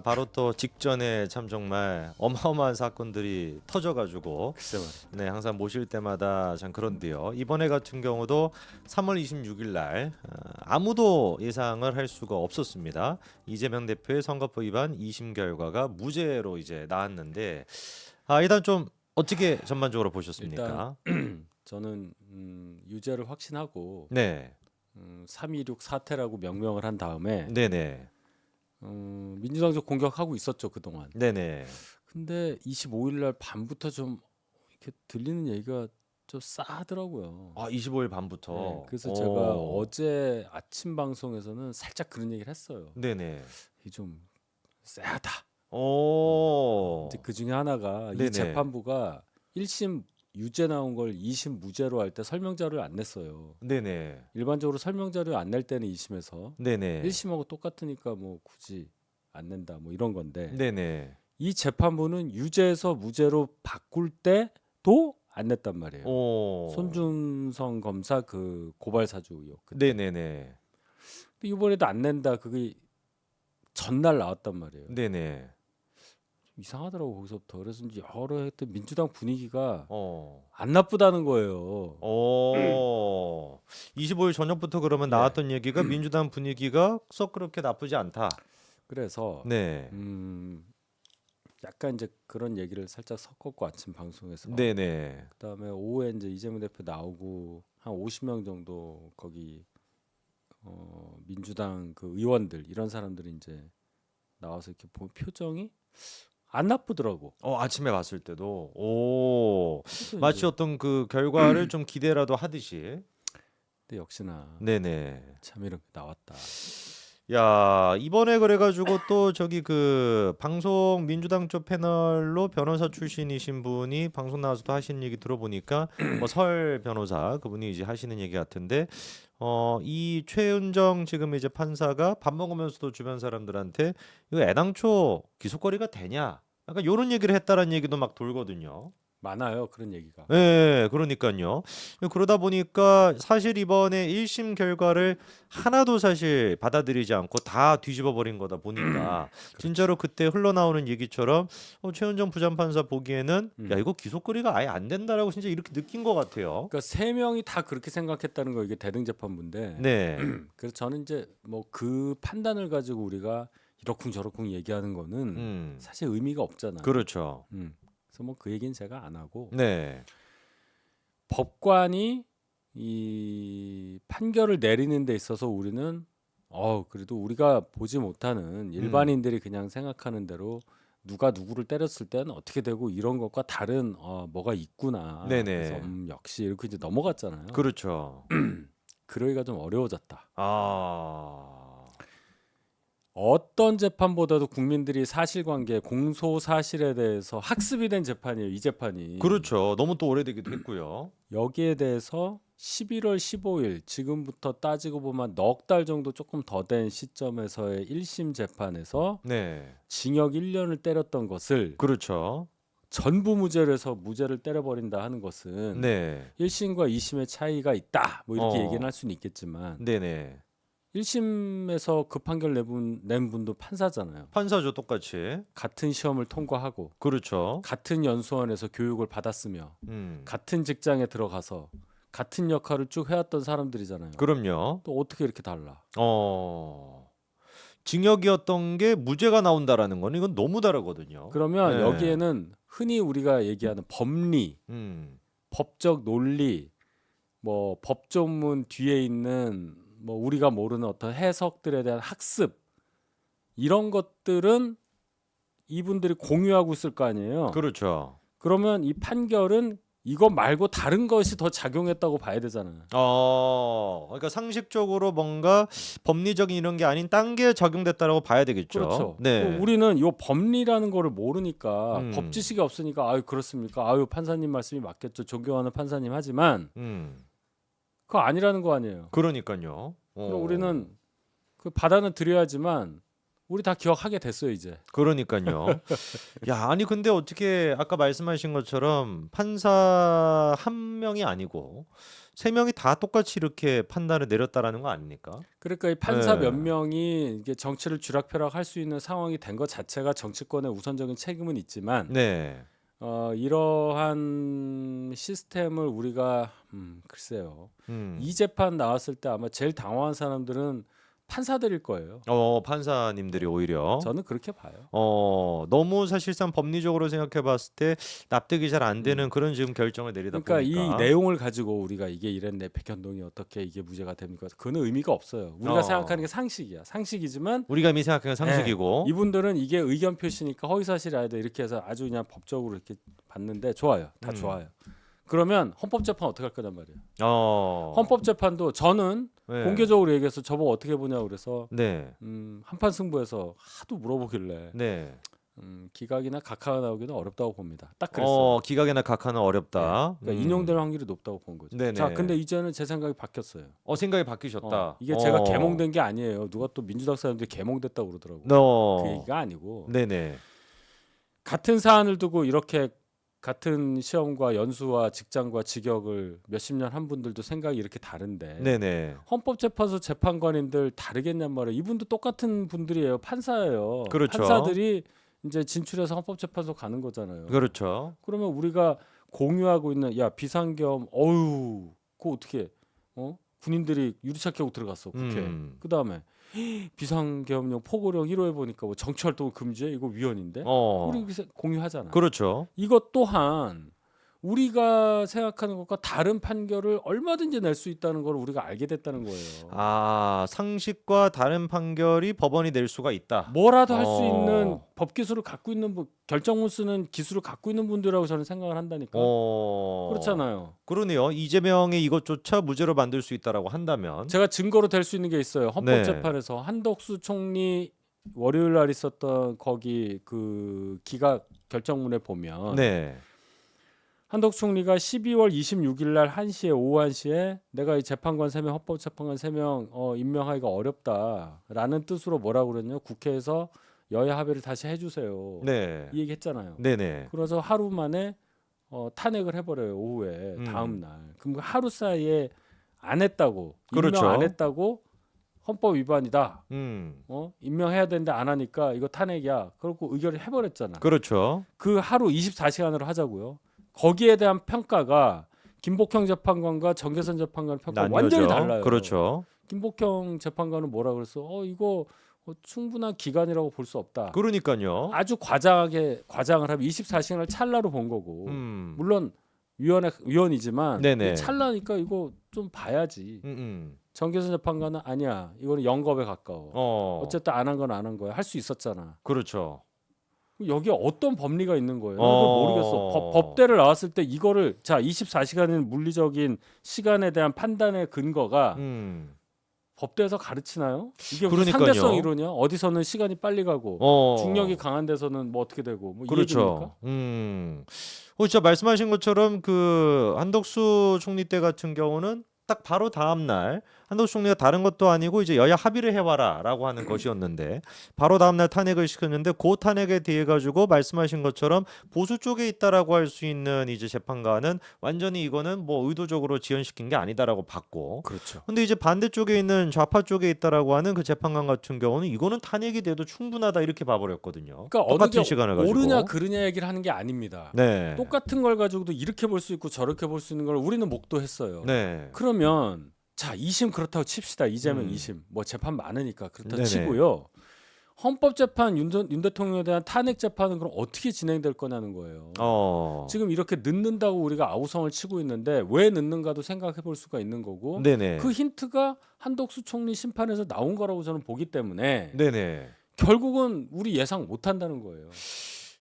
바로 또 직전에 참 정말 어마어마한 사건들이 터져가지고 글쎄 말이야. 네 항상 모실 때마다 참 그런데요. 이번에 같은 경우도 3월 26일 날 아무도 예상을 할 수가 없었습니다. 이재명 대표의 선거법 위반 2심 결과가 무죄로 이제 나왔는데 일단 좀 어떻게 전반적으로 보셨습니까? 저는 유죄를 확신하고 네, 3.16 사태라고 명명을 한 다음에 네네, 민주당 쪽 공격하고 있었죠 그동안. 네네. 근데 25일 날 밤부터 좀 이렇게 들리는 얘기가 좀 싸하더라고요. 25일 밤부터. 네, 그래서 제가 어제 아침 방송에서는 살짝 그런 얘기를 했어요. 네네. 이게 좀 쎄하다. 오. 이제 그 중에 하나가 네네. 이 재판부가 1심 유죄 나온 걸 2심 무죄로 할 때 설명 자료를 안 냈어요. 네네. 일반적으로 설명 자료 안 낼 때는 2심에서 네네. 1심하고 똑같으니까 뭐 굳이 안 낸다 뭐 이런 건데 네네. 이 재판부는 유죄에서 무죄로 바꿀 때도 안 냈단 말이에요. 오. 손준성 검사 그 고발 사주 의혹. 네네네. 근데 이번에도 안 낸다. 그게 전날 나왔단 말이에요. 네네. 이상하더라고 거기서부터. 그래서 이제 여러 했던 민주당 분위기가 어. 안 나쁘다는 거예요. 오. 25일 저녁부터 그러면 네. 나왔던 얘기가 민주당 분위기가 썩 그렇게 나쁘지 않다. 그래서 네. 약간 이제 그런 얘기를 살짝 섞었고 아침 방송에서. 네네. 그다음에 오후에 이제 이재명 대표 나오고 한 50명 정도 거기 민주당 그 의원들 이런 사람들이 이제 나와서 이렇게 보면 표정이 안 나쁘더라고. 아침에 봤을 때도 오. 그래서 마치 이제 어떤 그 결과를 좀 기대라도 하듯이. 근데 역시나 네네. 참 이렇게 나왔다. 야, 이번에 그래가지고 또 저기 그 방송 민주당 쪽 패널로 변호사 출신이신 분이 방송 나와서 또 하시는 얘기 들어보니까 뭐 설 변호사 그분이 이제 하시는 얘기 같은데 이 최은정 지금 이제 판사가 밥 먹으면서도 주변 사람들한테 이거 애당초 기소거리가 되냐? 약간 요런 얘기를 했다라는 얘기도 막 돌거든요. 많아요 그런 얘기가. 네, 그러니까요. 그러다 보니까 사실 이번에 1심 결과를 하나도 사실 받아들이지 않고 다 뒤집어 버린 거다 보니까 진짜로 그때 흘러나오는 얘기처럼 최은정 부장판사 보기에는 야 이거 기소거리가 아예 안 된다라고 진짜 이렇게 느낀 것 같아요. 그러니까 세 명이 다 그렇게 생각했다는 거 이게 대등재판부인데. 네, 그래서 저는 이제 뭐 그 판단을 가지고 우리가 이러쿵저러쿵 얘기하는 거는 사실 의미가 없잖아요. 그렇죠. 그래서 뭐 그 얘기는 제가 안 하고 네, 법관이 이 판결을 내리는 데 있어서 우리는 그래도 우리가 보지 못하는 일반인들이 그냥 생각하는 대로 누가 누구를 때렸을 때는 어떻게 되고 이런 것과 다른 뭐가 있구나. 네네. 그래서 역시 이렇게 이제 넘어갔잖아요. 그렇죠. 그러기가 좀 어려워졌다. 아, 어떤 재판보다도 국민들이 사실관계, 공소 사실에 대해서 학습이 된 재판이에요. 이 재판이. 그렇죠. 너무 또 오래되기도 했고요. 여기에 대해서 11월 15일 지금부터 따지고 보면 넉 달 정도 조금 더 된 시점에서의 1심 재판에서 네, 징역 1년을 때렸던 것을 그렇죠. 전부 무죄로 해서 무죄를 때려버린다 하는 것은 네, 1심과 2심의 차이가 있다. 뭐 이렇게 어. 얘기는 할 수는 있겠지만 네네. 1심에서 그 판결 낸 분도 판사잖아요. 판사죠 똑같이. 같은 시험을 통과하고 그렇죠. 같은 연수원에서 교육을 받았으며 같은 직장에 들어가서 같은 역할을 쭉 해왔던 사람들이잖아요. 그럼요. 또 어떻게 이렇게 달라? 징역이었던 게 무죄가 나온다라는 건 이건 너무 다르거든요. 그러면 네. 여기에는 흔히 우리가 얘기하는 법리, 법적 논리, 뭐 법조문 뒤에 있는 뭐 우리가 모르는 어떤 해석들에 대한 학습 이런 것들은 이분들이 공유하고 있을 거 아니에요. 그렇죠. 그러면 이 판결은 이거 말고 다른 것이 더 작용했다고 봐야 되잖아요. 그러니까 상식적으로 뭔가 법리적인 이런 게 아닌 딴 게 적용됐다라고 봐야 되겠죠. 그렇죠. 네. 우리는 이 법리라는 거를 모르니까 법 음. 지식이 없으니까 아유 그렇습니까? 아유 판사님 말씀이 맞겠죠. 존경하는 판사님 하지만 그거 아니라는 거 아니에요. 그러니까요. 그럼 우리는 그 받아는 드려야지만 우리 다 기억하게 됐어요 이제. 그러니까요. 야, 아니 근데 어떻게 아까 말씀하신 것처럼 판사 한 명이 아니고 세 명이 다 똑같이 이렇게 판단을 내렸다라는 거 아닙니까? 그러니까 이 판사 네. 몇 명이 이게 정치를 쥐락펴락할 수 있는 상황이 된 것 자체가 정치권의 우선적인 책임은 있지만 네. 이러한 시스템을 우리가 글쎄요. 이 재판 나왔을 때 아마 제일 당황한 사람들은 판사들일 거예요. 판사님들이 오히려 저는 그렇게 봐요. 너무 사실상 법리적으로 생각해 봤을 때 납득이 잘 안 되는 그런 지금 결정을 내리다 그러니까 보니까 이 내용을 가지고 우리가 이게 이랬네 백현동이 어떻게 이게 무죄가 됩니까? 그거는 의미가 없어요. 우리가 생각하는 게 상식이야. 상식이지만 우리가 이미 생각하는 상식이고 이분들은 이게 의견 표시니까 허위사실이 아니다 이렇게 해서 아주 그냥 법적으로 이렇게 봤는데 좋아요. 다 좋아요. 그러면 헌법재판 어떻게 할 거란 말이에요. 헌법재판도 저는 네. 공개적으로 얘기해서 저보고 어떻게 보냐고 그래서 네. 한판 승부에서 하도 물어보길래 네. 기각이나 각하가 나오기는 어렵다고 봅니다. 딱 그랬어요. 기각이나 각하는 어렵다. 그러니까 인용될 확률이 높다고 본 거죠. 네네. 자, 근데 이제는 제 생각이 바뀌었어요. 생각이 바뀌셨다. 이게 제가 개몽된 게 아니에요. 누가 또 민주당 사람들이 개몽됐다고 그러더라고. 그 얘기가 아니고 네네. 같은 사안을 두고 이렇게 같은 시험과 연수와 직장과 직역을 몇십 년 한 분들도 생각이 이렇게 다른데 네네. 헌법재판소 재판관인들 다르겠냔 말이에요. 이분도 똑같은 분들이에요. 판사예요. 그렇죠. 판사들이 이제 진출해서 헌법재판소 가는 거잖아요. 그렇죠. 그러면 우리가 공유하고 있는 야 비상겸 어유 그거 어떻게 군인들이 유리창 깨고 들어갔어 국회. 그다음에 비상계엄령 포고령 1호에 보니까 뭐 정치활동 금지해 이거 위헌인데 우리 공유하잖아. 그렇죠. 이것 또한 우리가 생각하는 것과 다른 판결을 얼마든지 낼 수 있다는 걸 우리가 알게 됐다는 거예요. 상식과 다른 판결이 법원이 낼 수가 있다. 뭐라도 할 수 있는 법 기술을 갖고 있는 결정문 쓰는 기술을 갖고 있는 분들이라고 저는 생각을 한다니까. 그렇잖아요. 그러네요. 이재명의 이것조차 무죄로 만들 수 있다라고 한다면 제가 증거로 될 수 있는 게 있어요. 헌법재판에서 한덕수 총리 월요일 날 있었던 거기 그 기각 결정문에 보면 네. 한덕수 총리가 12월 26일 날 1시에 오후 1시에 내가 이 재판관 3명 헌법재판관 3명 임명하기가 어렵다라는 뜻으로 뭐라고 그랬냐 국회에서 여야 합의를 다시 해주세요. 네. 이 얘기 했잖아요. 네네. 그래서 하루 만에 탄핵을 해버려요. 오후에 다음 날. 그럼 하루 사이에 안 했다고 그렇죠. 임명 안 했다고 헌법 위반이다. 임명해야 되는데 안 하니까 이거 탄핵이야. 그러고 의결을 해버렸잖아. 그렇죠. 그 하루 24시간으로 하자고요. 거기에 대한 평가가 김복형 재판관과 정계선 재판관 평가 완전히 달라요. 그렇죠. 김복형 재판관은 뭐라 그랬어? 이거 충분한 기간이라고 볼 수 없다. 그러니까요. 아주 과장을 하면 24시간을 찰나로 본 거고. 물론 위원이지만 찰나니까 이거 좀 봐야지. 정계선 재판관은 아니야. 이거는 영겁에 가까워. 어쨌든 안 한 건 안 한 거야. 할 수 있었잖아. 그렇죠. 여기에 어떤 법리가 있는 거예요. 그걸 모르겠어. 법대를 나왔을 때 이거를 24시간은 물리적인 시간에 대한 판단의 근거가 법대에서 가르치나요? 이게 무슨 상대성 이론이야? 어디서는 시간이 빨리 가고 중력이 강한 데서는 뭐 어떻게 되고 뭐 그렇죠. 이 얘기입니까? 진짜 말씀하신 것처럼 그 한덕수 총리 때 같은 경우는 딱 바로 다음 날 한덕수 총리가 다른 것도 아니고 이제 여야 합의를 해와라라고 하는 것이었는데 바로 다음 날 탄핵을 시켰는데 그 탄핵에 대해 가지고 말씀하신 것처럼 보수 쪽에 있다라고 할 수 있는 이제 재판관은 완전히 이거는 뭐 의도적으로 지연시킨 게 아니다라고 봤고. 그렇죠. 근데 이제 반대쪽에 있는 좌파 쪽에 있다라고 하는 그 재판관 같은 경우는 이거는 탄핵이 돼도 충분하다 이렇게 봐버렸거든요. 그러니까 똑같은 시간을 가지고. 옳으냐 그르냐 얘기를 하는 게 아닙니다. 네. 똑같은 걸 가지고도 이렇게 볼 수 있고 저렇게 볼 수 있는 걸 우리는 목도했어요. 네. 그러면 2심 그렇다고 칩시다. 이재명 2심. 뭐 재판 많으니까 그렇다고 네네. 치고요. 헌법재판 윤 대통령에 대한 탄핵 재판은 그럼 어떻게 진행될 거냐는 거예요. 지금 이렇게 늦는다고 우리가 아우성을 치고 있는데 왜 늦는가도 생각해 볼 수가 있는 거고 네네. 그 힌트가 한덕수 총리 심판에서 나온 거라고 저는 보기 때문에 네네. 결국은 우리 예상 못 한다는 거예요.